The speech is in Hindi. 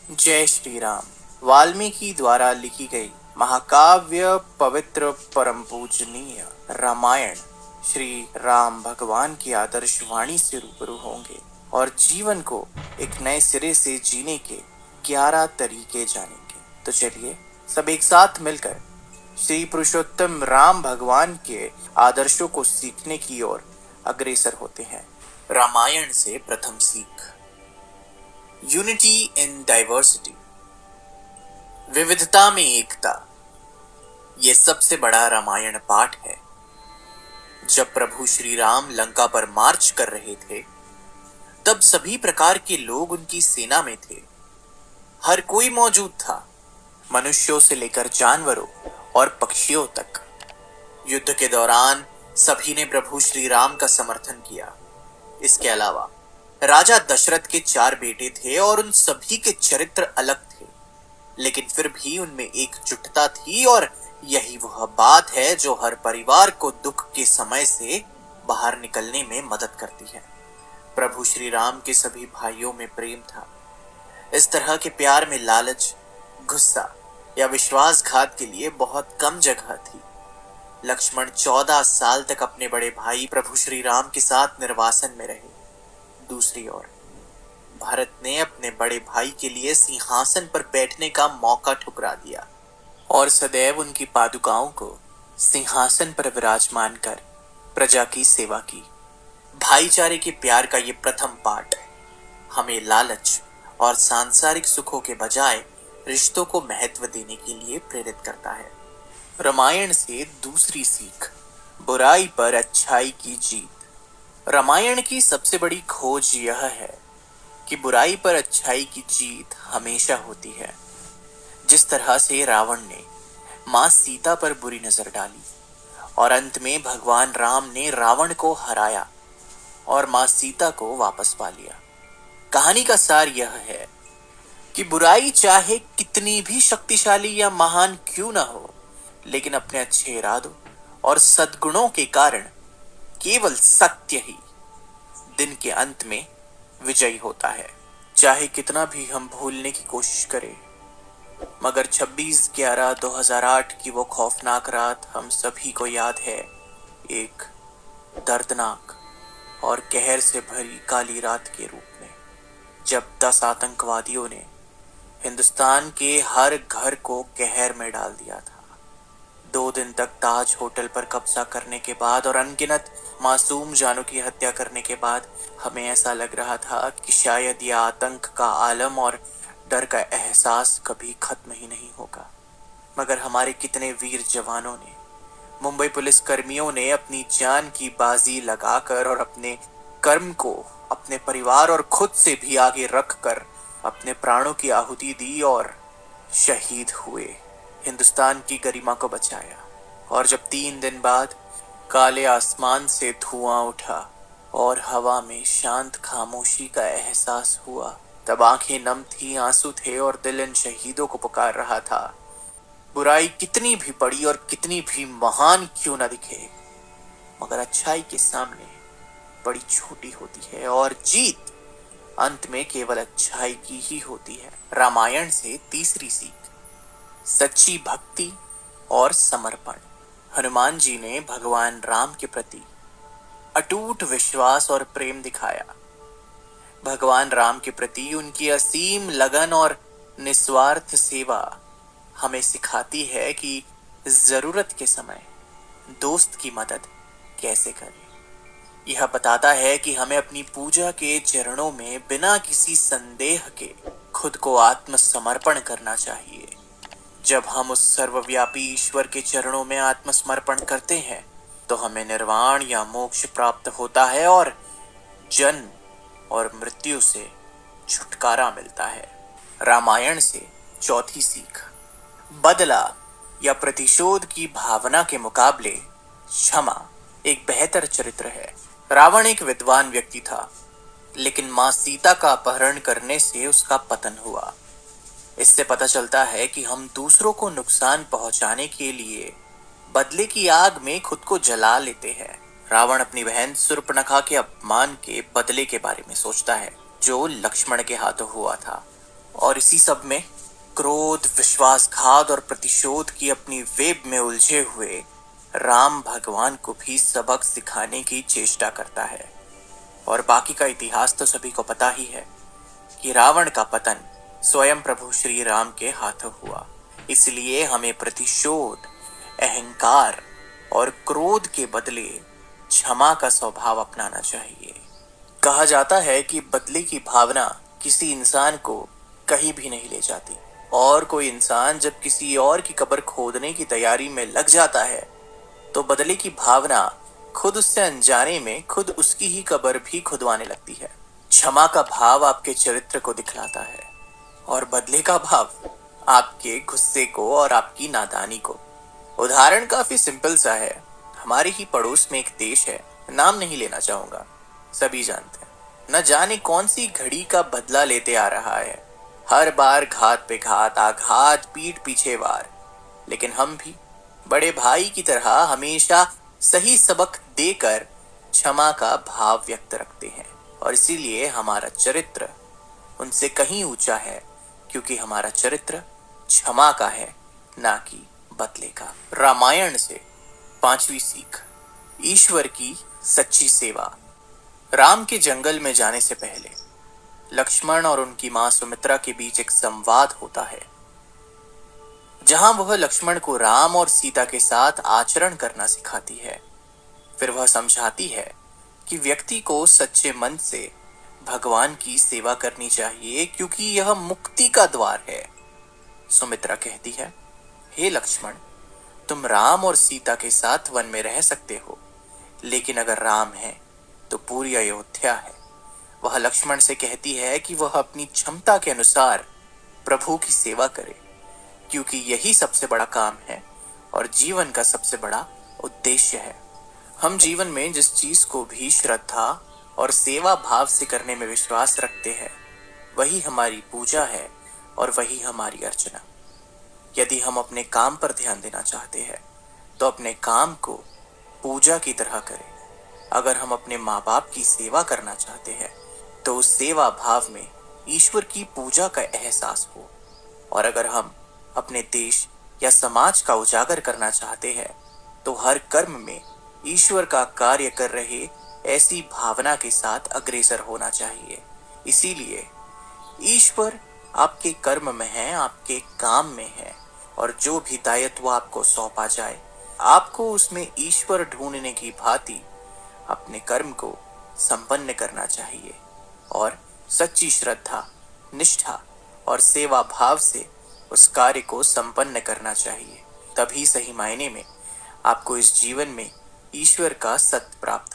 जय श्री राम। वाल्मीकि द्वारा लिखी गई महाकाव्य पवित्र परम पूजनीय रामायण श्री राम भगवान की आदर्श वाणी से रूबरू होंगे और जीवन को एक नए सिरे से जीने के 11 तरीके जानेंगे। तो चलिए सब एक साथ मिलकर श्री पुरुषोत्तम राम भगवान के आदर्शों को सीखने की ओर अग्रसर होते हैं। रामायण से प्रथम सीख, यूनिटी इन डाइवर्सिटी, विविधता में एकता। ये सबसे बड़ा रामायण पाठ है। जब प्रभु श्री राम लंका पर मार्च कर रहे थे, तब सभी प्रकार के लोग उनकी सेना में थे। हर कोई मौजूद था, मनुष्यों से लेकर जानवरों और पक्षियों तक। युद्ध के दौरान सभी ने प्रभु श्री राम का समर्थन किया। इसके अलावा राजा दशरथ के 4 बेटे थे और उन सभी के चरित्र अलग थे, लेकिन फिर भी उनमें एकजुटता थी। और यही वह बात है जो हर परिवार को दुख के समय से बाहर निकलने में मदद करती है। प्रभु श्री राम के सभी भाइयों में प्रेम था। इस तरह के प्यार में लालच, गुस्सा या विश्वासघात के लिए बहुत कम जगह थी। लक्ष्मण 14 साल तक अपने बड़े भाई प्रभु श्री राम के साथ निर्वासन में रहे। दूसरी ओर भरत ने अपने बड़े भाई के लिए सिंहासन पर बैठने का मौका ठुकरा दिया और सदैव उनकी पादुकाओं को सिंहासन पर विराजमान कर प्रजा की सेवा की। भाईचारे के प्यार का ये प्रथम पाठ हमें लालच और सांसारिक सुखों के बजाय रिश्तों को महत्व देने के लिए प्रेरित करता है। रामायण से दूसरी सीख, बुराई पर अच्छाई की जीत। रामायण की सबसे बड़ी खोज यह है कि बुराई पर अच्छाई की जीत हमेशा होती है। जिस तरह से रावण ने मां सीता पर बुरी नजर डाली और अंत में भगवान राम ने रावण को हराया और मां सीता को वापस पा लिया। कहानी का सार यह है कि बुराई चाहे कितनी भी शक्तिशाली या महान क्यों ना हो, लेकिन अपने अच्छे इरादों और सद्गुणों के कारण केवल सत्य ही दिन के अंत में विजयी होता है। चाहे कितना भी हम भूलने की कोशिश करें, मगर 26/11/2008 की वो खौफनाक रात हम सभी को याद है। एक दर्दनाक और कहर से भरी काली रात के रूप में, जब 10 आतंकवादियों ने हिंदुस्तान के हर घर को कहर में डाल दिया था। 2 दिन तक ताज होटल पर कब्जा करने के बाद और अनगिनत मासूम जानों की हत्या करने के बाद हमें ऐसा लग रहा था कि शायद यह आतंक का आलम और डर का एहसास कभी खत्म ही नहीं होगा। मगर हमारे कितने वीर जवानों ने, मुंबई पुलिस कर्मियों ने अपनी जान की बाजी लगाकर और अपने कर्म को अपने परिवार और खुद से भी आगे रखकर अपने प्राणों की आहुति दी और शहीद हुए, हिंदुस्तान की गरिमा को बचाया। और जब 3 दिन बाद काले आसमान से धुआं उठा और हवा में शांत खामोशी का एहसास हुआ, तब आंखें नम थी, आंसू थे और दिल इन शहीदों को पुकार रहा था। बुराई कितनी भी बड़ी और कितनी भी महान क्यों न दिखे, मगर अच्छाई के सामने बड़ी छोटी होती है और जीत अंत में केवल अच्छाई की ही होती है। रामायण से तीसरी सीख, सच्ची भक्ति और समर्पण। हनुमान जी ने भगवान राम के प्रति अटूट विश्वास और प्रेम दिखाया। भगवान राम के प्रति उनकी असीम लगन और निस्वार्थ सेवा हमें सिखाती है कि जरूरत के समय दोस्त की मदद कैसे करें। यह बताता है कि हमें अपनी पूजा के चरणों में बिना किसी संदेह के खुद को आत्मसमर्पण करना चाहिए। जब हम उस सर्वव्यापी ईश्वर के चरणों में आत्मसमर्पण करते हैं, तो हमें निर्वाण या मोक्ष प्राप्त होता है और जन्म और मृत्यु से छुटकारा मिलता है। रामायण से चौथी सीख, बदला या प्रतिशोध की भावना के मुकाबले क्षमा एक बेहतर चरित्र है। रावण एक विद्वान व्यक्ति था, लेकिन मां सीता का अपहरण करने से उसका पतन हुआ। इससे पता चलता है कि हम दूसरों को नुकसान पहुंचाने के लिए बदले की आग में खुद को जला लेते हैं। रावण अपनी बहन शूर्पणखा के अपमान के बदले के बारे में सोचता है, जो लक्ष्मण के हाथों हुआ था। और इसी सब में क्रोध, विश्वासघात और प्रतिशोध की अपनी वेब में उलझे हुए राम भगवान को भी सबक सिखाने की चेष्टा करता है। और बाकी का इतिहास तो सभी को पता ही है कि रावण का पतन स्वयं प्रभु श्री राम के हाथों हुआ। इसलिए हमें प्रतिशोध, अहंकार और क्रोध के बदले क्षमा का स्वभाव अपनाना चाहिए। कहा जाता है कि बदले की भावना किसी इंसान को कहीं भी नहीं ले जाती, और कोई इंसान जब किसी और की कब्र खोदने की तैयारी में लग जाता है तो बदले की भावना खुद उससे अनजाने में खुद उसकी ही कब्र भी खुदवाने लगती है। क्षमा का भाव आपके चरित्र को दिखलाता है और बदले का भाव आपके गुस्से को और आपकी नादानी को। उदाहरण काफी सिंपल सा है। हमारे ही पड़ोस में एक देश है, नाम नहीं लेना चाहूंगा, सभी जानते हैं। न जाने कौन सी घड़ी का बदला लेते आ रहा है, हर बार घात पे घात, आघात, पीठ पीछे वार। लेकिन हम भी बड़े भाई की तरह हमेशा सही सबक देकर क्षमा का भाव व्यक्त रखते हैं, और इसीलिए हमारा चरित्र उनसे कहीं ऊंचा है, क्योंकि हमारा चरित्र क्षमा का है, ना कि बदले का। रामायण से पांचवी सीख, ईश्वर की सच्ची सेवा। राम के जंगल में जाने से पहले लक्ष्मण और उनकी मां सुमित्रा के बीच एक संवाद होता है, जहां वह लक्ष्मण को राम और सीता के साथ आचरण करना सिखाती है। फिर वह समझाती है कि व्यक्ति को सच्चे मन से भगवान की सेवा करनी चाहिए, क्योंकि यह मुक्ति का द्वार है। सुमित्रा कहती है, हे लक्ष्मण, तुम राम और सीता के साथ वन में रह सकते हो, लेकिन अगर राम है तो पूरी अयोध्या है। वह लक्ष्मण से कहती है कि वह अपनी क्षमता के अनुसार प्रभु की सेवा करे, क्योंकि यही सबसे बड़ा काम है और जीवन का सबसे बड़ा उद्देश्य है। हम जीवन में जिस चीज को भी श्रद्धा और सेवा भाव से करने में विश्वास रखते हैं, वही हमारी पूजा है और वही हमारी अर्चना। यदि हम अपने काम पर ध्यान देना चाहते हैं तो अपने काम को पूजा की तरह करें। अगर हम अपने माँ बाप की सेवा करना चाहते हैं तो उस सेवा भाव में ईश्वर की पूजा का एहसास हो, और अगर हम अपने देश या समाज का उजागर करना चाहते हैं तो हर कर्म में ईश्वर का कार्य कर रहे ऐसी भावना के साथ अग्रसर होना चाहिए। इसीलिए ईश्वर आपके कर्म में है, आपके काम में है, और जो भी दायित्व आपको सौंपा जाए, आपको उसमें ईश्वर ढूंढने की भांति अपने कर्म को संपन्न करना चाहिए और सच्ची श्रद्धा, निष्ठा और सेवा भाव से उस कार्य को संपन्न करना चाहिए। तभी सही मायने में आपको इस जीवन में ईश्वर का सत प्राप्त